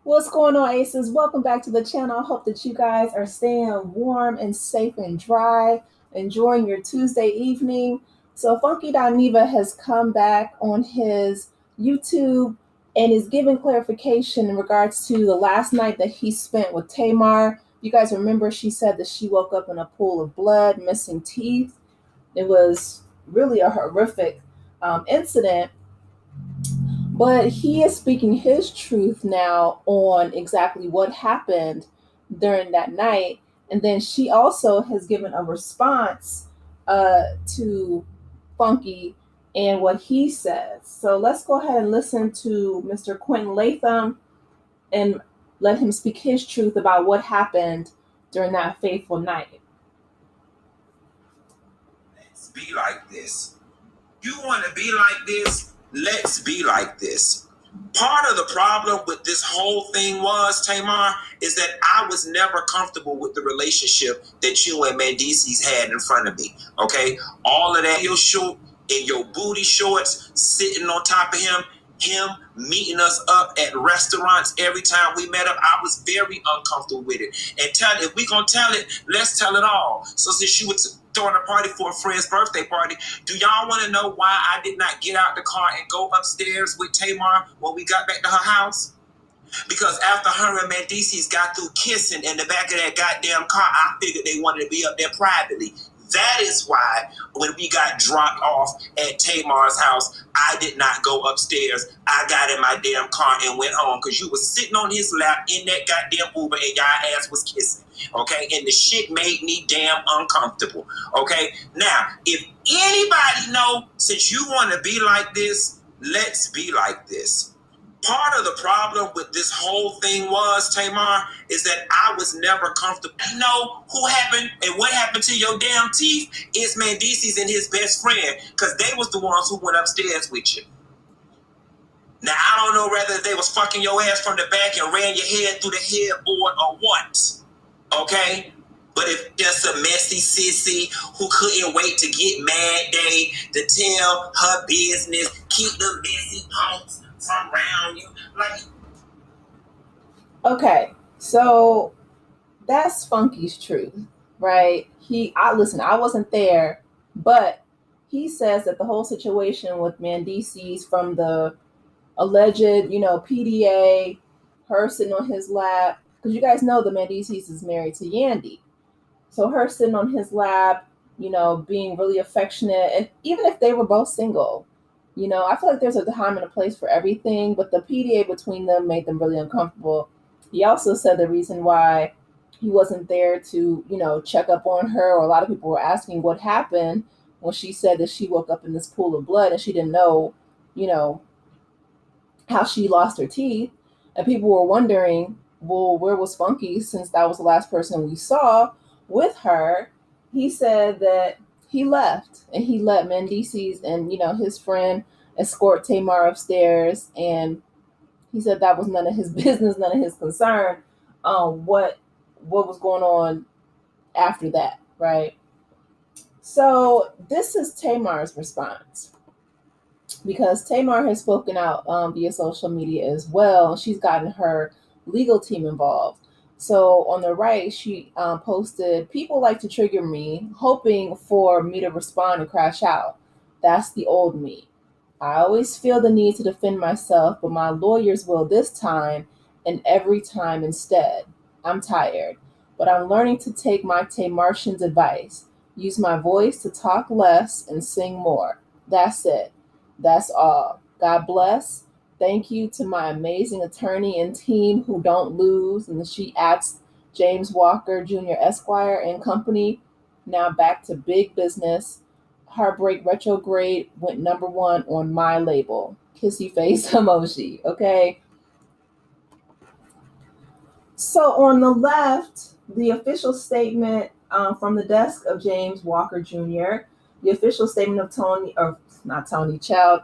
What's going on, Aces? Welcome back to the channel. I hope that you guys are staying warm and safe and dry, enjoying your Tuesday evening. So, Funky Dineva has come back on his YouTube and is giving clarification in regards to the last night that he spent with Tamar. You guys remember she said that she woke up in a pool of blood, missing teeth. It was really a horrific incident, but he is speaking his truth now on exactly what happened during that night. And then she also has given a response to Funky and what he says. So let's go ahead and listen to Mr. Quentin Latham and let him speak his truth about what happened during that fateful night. Let's be like this. You want to be like this? Let's be like this. Part of the problem with this whole thing was, Tamar, is that I was never comfortable with the relationship that you and Mendices had in front of me. Okay? All of that, your short in your booty shorts, sitting on top of him meeting us up at restaurants every time we met up, I was very uncomfortable with it. And if we gonna tell it, let's tell it all. So since you were throwing a party for a friend's birthday party, do y'all want to know why I did not get out the car and go upstairs with Tamar when we got back to her house? Because after her and Mendices got through kissing in the back of that goddamn car, I figured they wanted to be up there privately. That is why when we got dropped off at Tamar's house, I did not go upstairs. I got in my damn car and went home because you was sitting on his lap in that goddamn Uber and y'all ass was kissing. Okay, and the shit made me damn uncomfortable. Okay, now if anybody know, since you want to be like this, let's be like this. Part of the problem with this whole thing was, Tamar, is that I was never comfortable. You know who happened and what happened to your damn teeth is Mendices and his best friend, because they was the ones who went upstairs with you. Now, I don't know whether they was fucking your ass from the back and ran your head through the headboard or what, okay? But if just a messy sissy who couldn't wait to get mad day to tell her business, keep the messy punks from around you, like. Okay, so that's Funky's truth, right? I wasn't there, but he says that the whole situation with Mendices from the alleged, PDA, her sitting on his lap, because you guys know the Mendices is married to Yandy. So her sitting on his lap, being really affectionate, and even if they were both single, I feel like there's a time and a place for everything, but the PDA between them made them really uncomfortable. He also said the reason why he wasn't there to, check up on her, or a lot of people were asking what happened when she said that she woke up in this pool of blood and she didn't know, you know, how she lost her teeth. And people were wondering, well, where was Funky since that was the last person we saw with her? He said that he left and he let Mendices and, his friend escort Tamar upstairs. And he said that was none of his business, none of his concern. What was going on after that, right? So this is Tamar's response, because Tamar has spoken out via social media as well. She's gotten her legal team involved. So on the right, she posted, "People like to trigger me, hoping for me to respond and crash out. That's the old me. I always feel the need to defend myself, but my lawyers will this time and every time instead. I'm tired, but I'm learning to take my Tamartian's advice. Use my voice to talk less and sing more. That's it. That's all. God bless. Thank you to my amazing attorney and team who don't lose." And she adds James Walker Jr. Esquire and Company. Now back to big business. Heartbreak Retrograde went #1 on my label. Kissy face emoji. Okay. So on the left, the official statement from the desk of James Walker Jr., the official statement of Tony, or not Tony Child,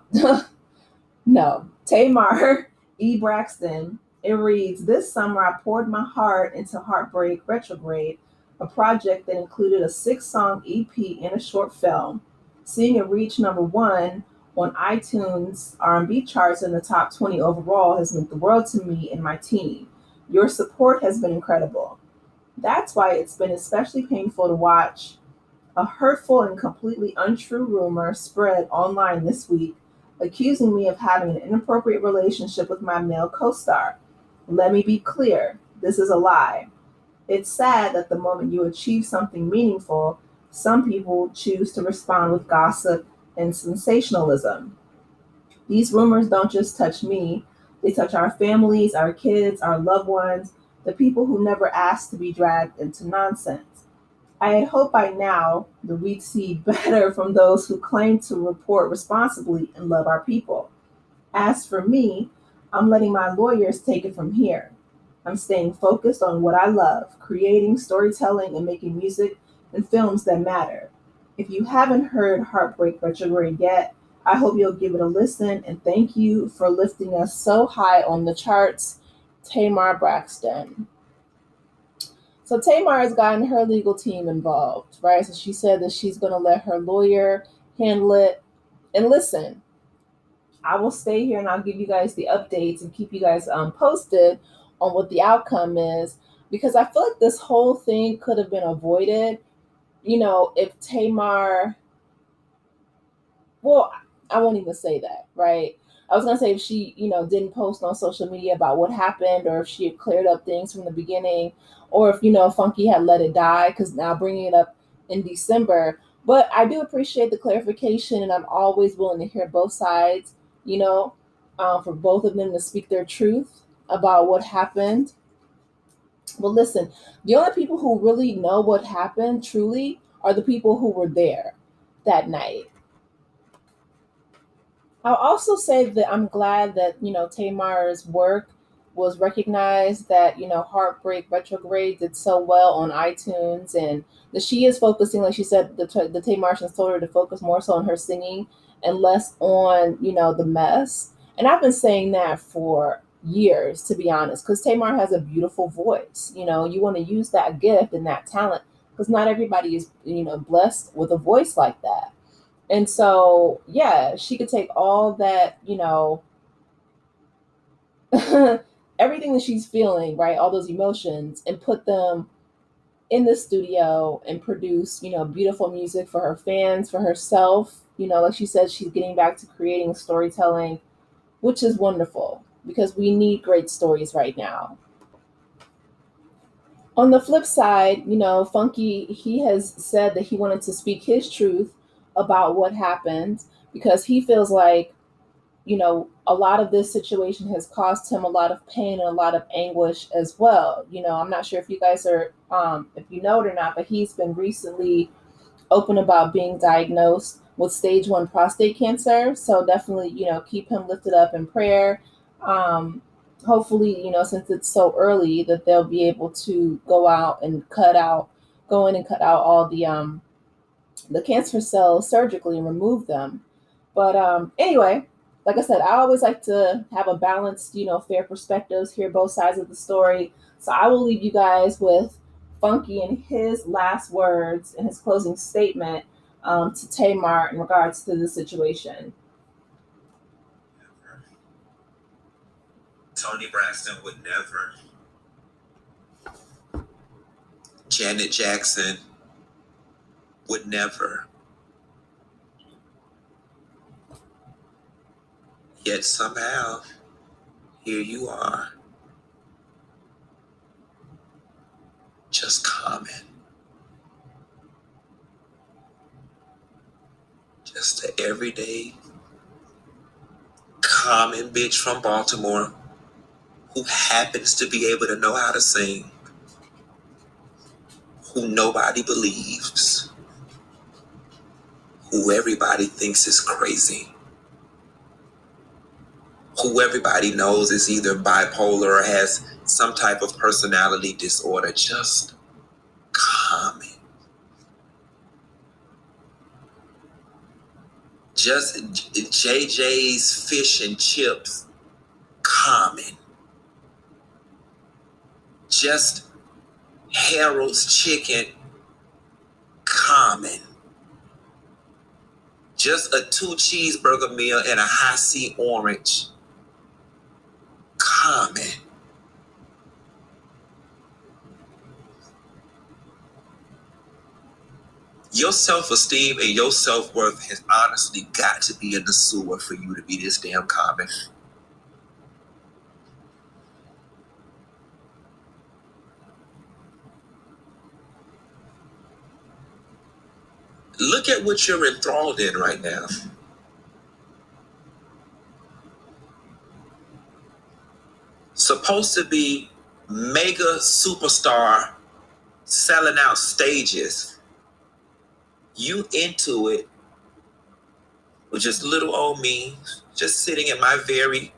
no, Tamar E. Braxton. It reads, "This summer I poured my heart into Heartbreak Retrograde, a project that included a 6-song EP and a short film. Seeing it reach #1 on iTunes R&B charts in the top 20 overall has meant the world to me and my team. Your support has been incredible. That's why it's been especially painful to watch a hurtful and completely untrue rumor spread online this week, accusing me of having an inappropriate relationship with my male co star. Let me be clear, this is a lie. It's sad that the moment you achieve something meaningful, some people choose to respond with gossip and sensationalism. These rumors don't just touch me, they touch our families, our kids, our loved ones, the people who never asked to be dragged into nonsense. I had hoped by now that we'd see better from those who claim to report responsibly and love our people. As for me, I'm letting my lawyers take it from here. I'm staying focused on what I love, creating, storytelling, and making music and films that matter. If you haven't heard Heartbreak Retrograde yet, I hope you'll give it a listen, and thank you for lifting us so high on the charts, Tamar Braxton. So Tamar has gotten her legal team involved, right? So she said that she's going to let her lawyer handle it. And listen, I will stay here and I'll give you guys the updates and keep you guys posted on what the outcome is, because I feel like this whole thing could have been avoided, if Tamar, well, I won't even say that, right? I was gonna say if she, didn't post on social media about what happened, or if she had cleared up things from the beginning, or if Funky had let it die, because now bringing it up in December. But I do appreciate the clarification, and I'm always willing to hear both sides. You know, for both of them to speak their truth about what happened. Well, listen, the only people who really know what happened truly are the people who were there that night. I'll also say that I'm glad that, Tamar's work was recognized, that, Heartbreak Retrograde did so well on iTunes, and that she is focusing, like she said, the Tamartians told her to focus more so on her singing and less on, the mess. And I've been saying that for years, to be honest, because Tamar has a beautiful voice. You want to use that gift and that talent, because not everybody is, blessed with a voice like that. And so, yeah, she could take all that, everything that she's feeling, right? All those emotions, and put them in the studio and produce, beautiful music for her fans, for herself. Like she said, she's getting back to creating storytelling, which is wonderful because we need great stories right now. On the flip side, Funky, he has said that he wanted to speak his truth about what happened, because he feels like, a lot of this situation has caused him a lot of pain and a lot of anguish as well. I'm not sure if you guys are, if you know it or not, but he's been recently open about being diagnosed with stage 1 prostate cancer. So definitely, keep him lifted up in prayer. Um, Hopefully, since it's so early, that they'll be able to go in and cut out all the cancer cells surgically and remove them. But anyway, like I said, I always like to have a balanced, fair perspectives, hear both sides of the story. So I will leave you guys with Funky and his last words and his closing statement to Tamar in regards to the situation. Tony Braxton would never. Janet Jackson would never. Yet somehow, here you are, just common. Just an everyday, common bitch from Baltimore who happens to be able to know how to sing, who nobody believes, who everybody thinks is crazy, who everybody knows is either bipolar or has some type of personality disorder. Just common. Just JJ's fish and chips, common. Just Harold's chicken, common. Just a 2 cheeseburger meal and a high C orange, common. Your self-esteem and your self-worth has honestly got to be in the sewer for you to be this damn common. Look at what you're enthralled in right now. Supposed to be mega superstar, selling out stages. You into it with just little old me, just sitting in my very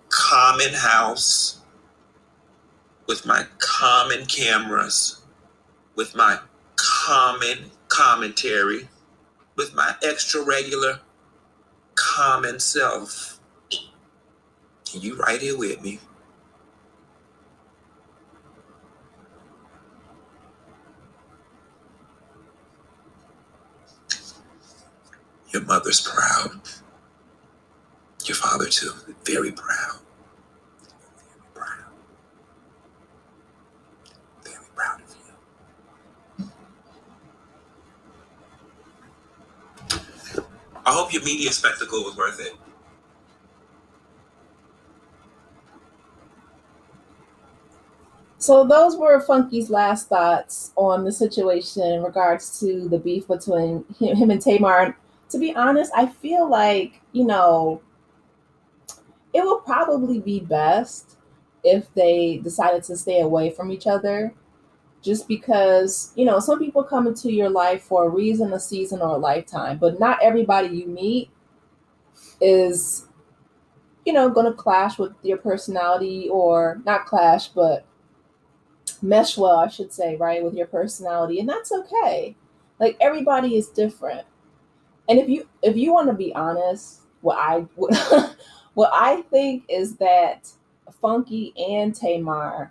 common house with my common cameras, with my common commentary, with my extra regular common self. And you right here with me. Your mother's proud. Your father too. Very proud. Very proud. Very proud of you. I hope your media spectacle was worth it. So those were Funky's last thoughts on the situation in regards to the beef between him and Tamar. And to be honest, I feel like, it will probably be best if they decided to stay away from each other, just because, some people come into your life for a reason, a season, or a lifetime, but not everybody you meet is, going to clash with your personality, or not clash, but mesh well, I should say, right, with your personality, and that's okay. Like, everybody is different. And if you want to be honest, what I think is that Funky and Tamar,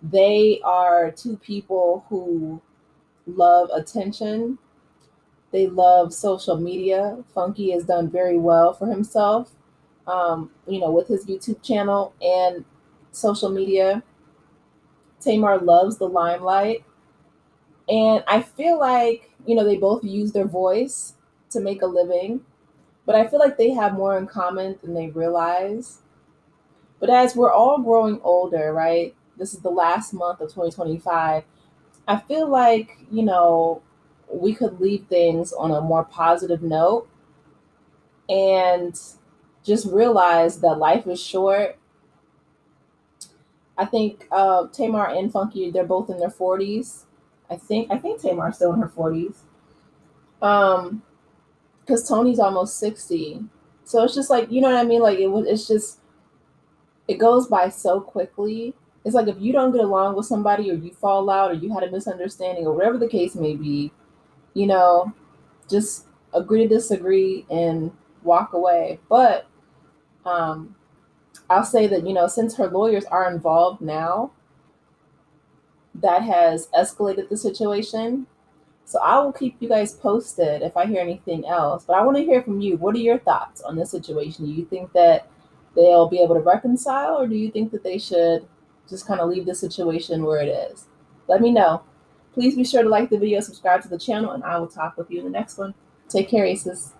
they are two people who love attention. They love social media. Funky has done very well for himself, with his YouTube channel and social media. Tamar loves the limelight. And I feel like, they both use their voice to make a living, but I feel like they have more in common than they realize. But as we're all growing older, right? This is the last month of 2025. I feel like, we could leave things on a more positive note and just realize that life is short. I think Tamar and Funky, they're both in their 40s. I think Tamar's still in her 40s. Because Tony's almost 60. So it's just like, you know what I mean? Like, it's just, it goes by so quickly. It's like, if you don't get along with somebody, or you fall out, or you had a misunderstanding, or whatever the case may be, you know, just agree to disagree and walk away. But I'll say that, since her lawyers are involved now, that has escalated the situation. So I will keep you guys posted if I hear anything else. But I want to hear from you. What are your thoughts on this situation? Do you think that they'll be able to reconcile, or do you think that they should just kind of leave the situation where it is? Let me know. Please be sure to like the video, subscribe to the channel, and I will talk with you in the next one. Take care, Aces. Bye.